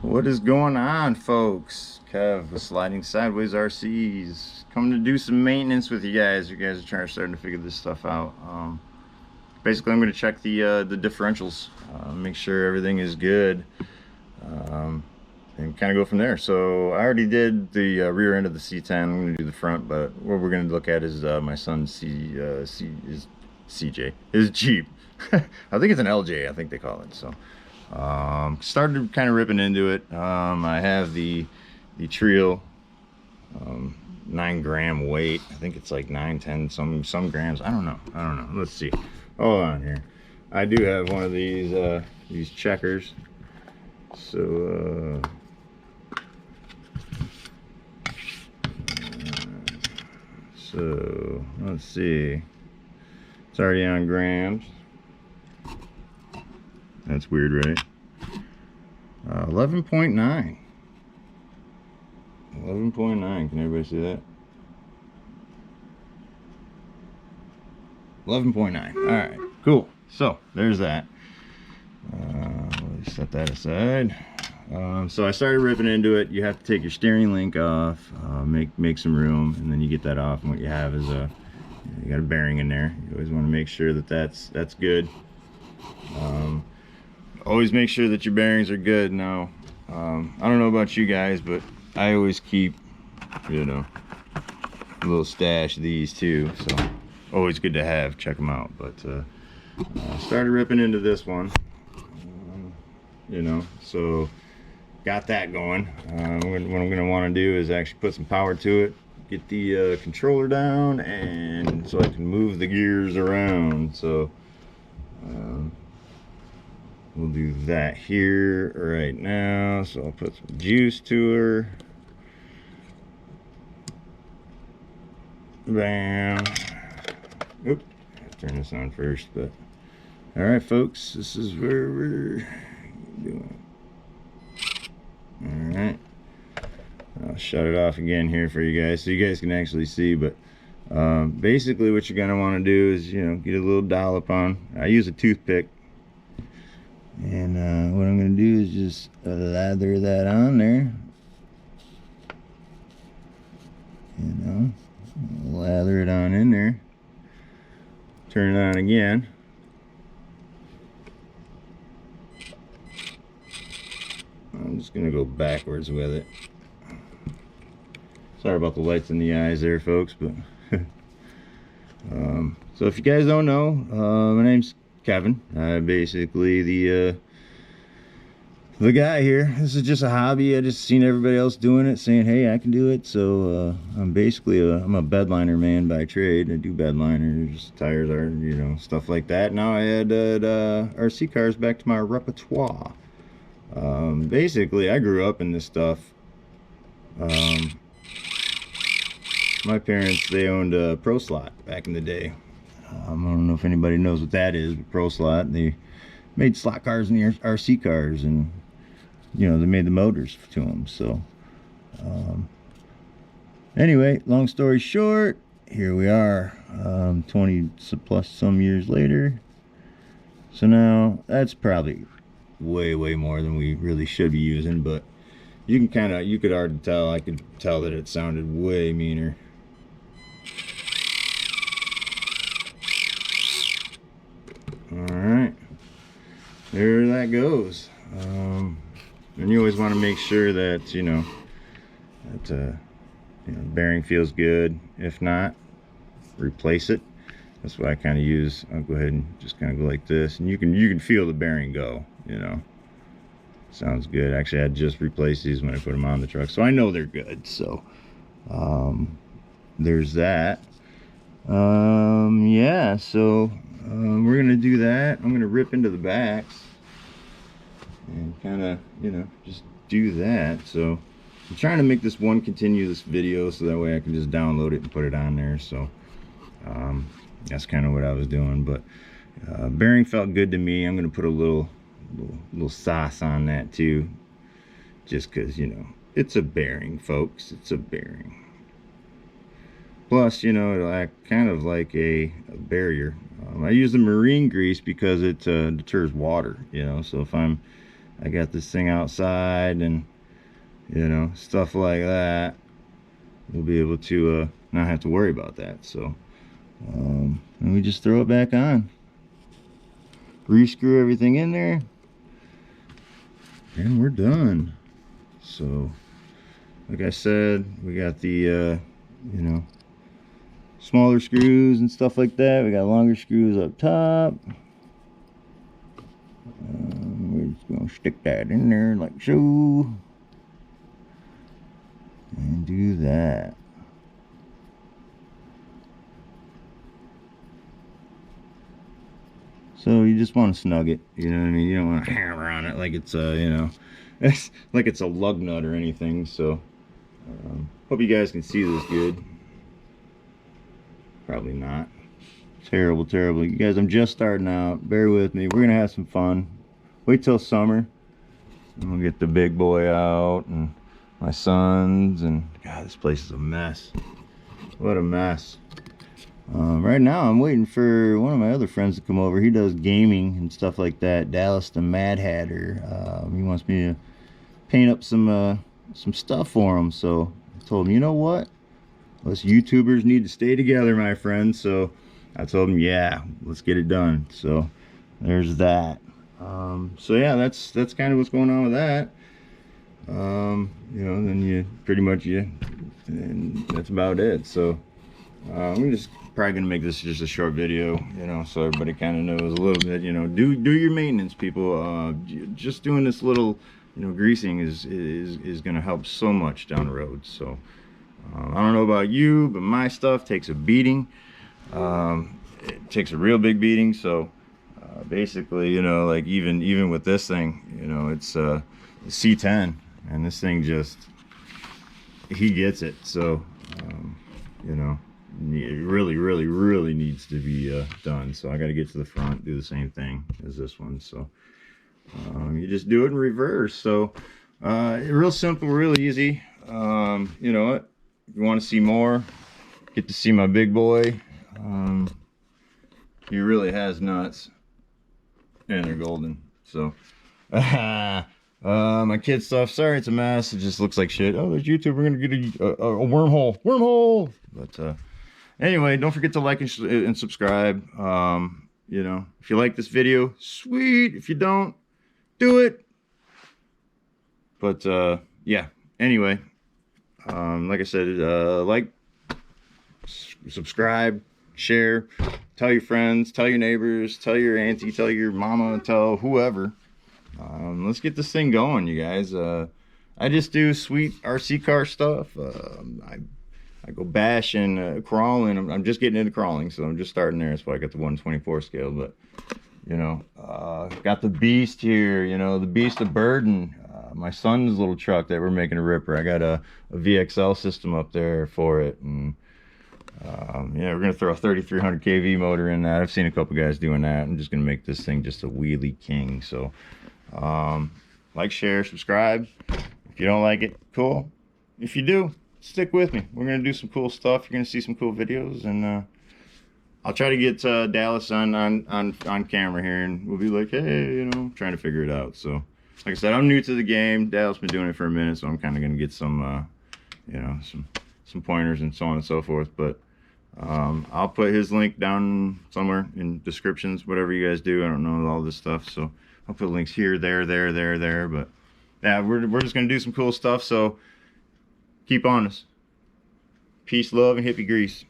What is going on, folks? Kev with Sliding Sideways RCs coming to do some maintenance with you guys. You guys are starting to figure this stuff out. Basically, I'm going to check the differentials, make sure everything is good, and kind of go from there. So I already did the rear end of the C10. I'm going to do the front, but what we're going to look at is my son's CJ, his Jeep. I think it's an LJ. I think they call it. So. Started kind of ripping into it. I have the Trio 9-gram weight. I think it's like 9, 10 some grams. I don't know. Let's see. Hold on here. I do have one of these checkers. So let's see. It's already on grams. That's weird, right? 11.9. 11.9. Can everybody see that? 11.9. All right, cool. So there's that. Let's set that aside. So I started ripping into it. You have to take your steering link off, make some room, and then you get that off. And what you have is you got a bearing in there. You always want to make sure that that's good. Always make sure that your bearings are good. Now, I don't know about you guys, but I always keep, a little stash of these too. So, always good to have. Check them out. But started ripping into this one. So got that going. What I'm going to want to do is actually put some power to it, get the controller down, and so I can move the gears around. So. We'll do that here right now. So I'll put some juice to her. Bam. Oop. Turn this on first, but all right, folks, this is where we're doing. All right. I'll shut it off again here for you guys so you guys can actually see, but basically what you're gonna want to do is, get a little dollop on. I use a toothpick. And what I'm going to do is just lather that on there. Lather it on in there. Turn it on again. I'm just going to go backwards with it. Sorry about the lights in the eyes there, folks, but so if you guys don't know, my name's Kevin. Basically the guy here. This is just a hobby. I just seen everybody else doing it, saying, hey, I can do it. So I'm basically I'm a bedliner man by trade. I do bedliners, tires, stuff like that. Now I added RC cars back to my repertoire. Basically I grew up in this stuff. My parents, they owned a Pro Slot back in the day. I don't know if anybody knows what that is, but Pro Slot, they made slot cars and RC cars, and they made the motors to them. So anyway, long story short, here we are, 20 plus some years later. So now that's probably way more than we really should be using, but you could already tell. I could tell that it sounded way meaner. Alright, there that goes. And you always want to make sure that bearing feels good. If not, replace it. That's what I kind of use. I'll go ahead and just kind of go like this, and you can feel the bearing go. Sounds good. Actually, I just replaced these when I put them on the truck, so I know they're good. So there's that. Yeah, so we're gonna do that. I'm gonna rip into the backs and kind of just do that. So I'm trying to make this one continuous video so that way I can just download it and put it on there. So that's kind of what I was doing, but bearing felt good to me. I'm gonna put a little sauce on that too, just because it's a bearing, folks. It's a bearing. Plus, it'll act kind of like a barrier. I use the marine grease because it deters water, so if I'm I got this thing outside and, you know, stuff like that, we'll be able to not have to worry about that. So and we just throw it back on, re-screw everything in there, and we're done. So like I said, we got the you know, smaller screws and stuff like that. We got longer screws up top. We're just gonna stick that in there like so, and do that. So you just want to snug it, you know what I mean? You don't want to hammer on it like it's a, you know, it's like it's a lug nut or anything. So hope you guys can see this good. Probably not. Terrible. You guys, I'm just starting out. Bear with me. We're gonna have some fun. Wait till summer. I'm gonna get the big boy out and my sons, and God, this place is a mess. What a mess. Right now I'm waiting for one of my other friends to come over. He does gaming and stuff like that. Dallas the Mad Hatter. He wants me to paint up some stuff for him. So I told him, you know what? Us YouTubers need to stay together, my friend. So I told him, yeah, let's get it done. So there's that. So yeah, that's kind of what's going on with that. You know, then you pretty much, and that's about it. So I'm just probably gonna make this just a short video, you know, so everybody kind of knows a little bit, you know, do your maintenance, people. Just doing this little, you know, greasing is gonna help so much down the road. So I don't know about you, but my stuff takes a beating. It takes a real big beating. So basically, you know, like even with this thing, you know, it's C10, and this thing just, he gets it. So you know, it really needs to be done. So I got to get to the front, do the same thing as this one. So you just do it in reverse. So real simple, real easy. You know what, if you want to see more, get to see my big boy. He really has nuts, and they're golden. So my kid stuff, sorry it's a mess, it just looks like shit. Oh, there's YouTube, we're gonna get a wormhole. But anyway, don't forget to like and subscribe. You know, if you like this video, sweet. If you don't, do it. But yeah, anyway, like I said, like, subscribe, share, tell your friends, tell your neighbors, tell your auntie, tell your mama, tell whoever. Let's get this thing going, you guys. I just do sweet RC car stuff. I go bashing, crawling. I'm just getting into crawling, so I'm just starting there. That's why I got the 1/24 scale. But you know, got the beast here. You know, the beast of burden. My son's little truck that we're making a ripper. I got a VXL system up there for it, and yeah, we're gonna throw a 3300 kV motor in that. I've seen a couple guys doing that. I'm just gonna make this thing just a wheelie king. So like, share, subscribe. If you don't like it, cool. If you do, stick with me. We're gonna do some cool stuff. You're gonna see some cool videos, and I'll try to get Dallas on camera here, and we'll be like, hey, you know, trying to figure it out. So like I said, I'm new to the game. Dallas been doing it for a minute, so I'm kind of gonna get some you know, some pointers and so on and so forth. But I'll put his link down somewhere in descriptions, whatever you guys do. I don't know all this stuff, so I'll put links here, there. But yeah, we're just gonna do some cool stuff. So keep on us. Peace, love, and hippie grease.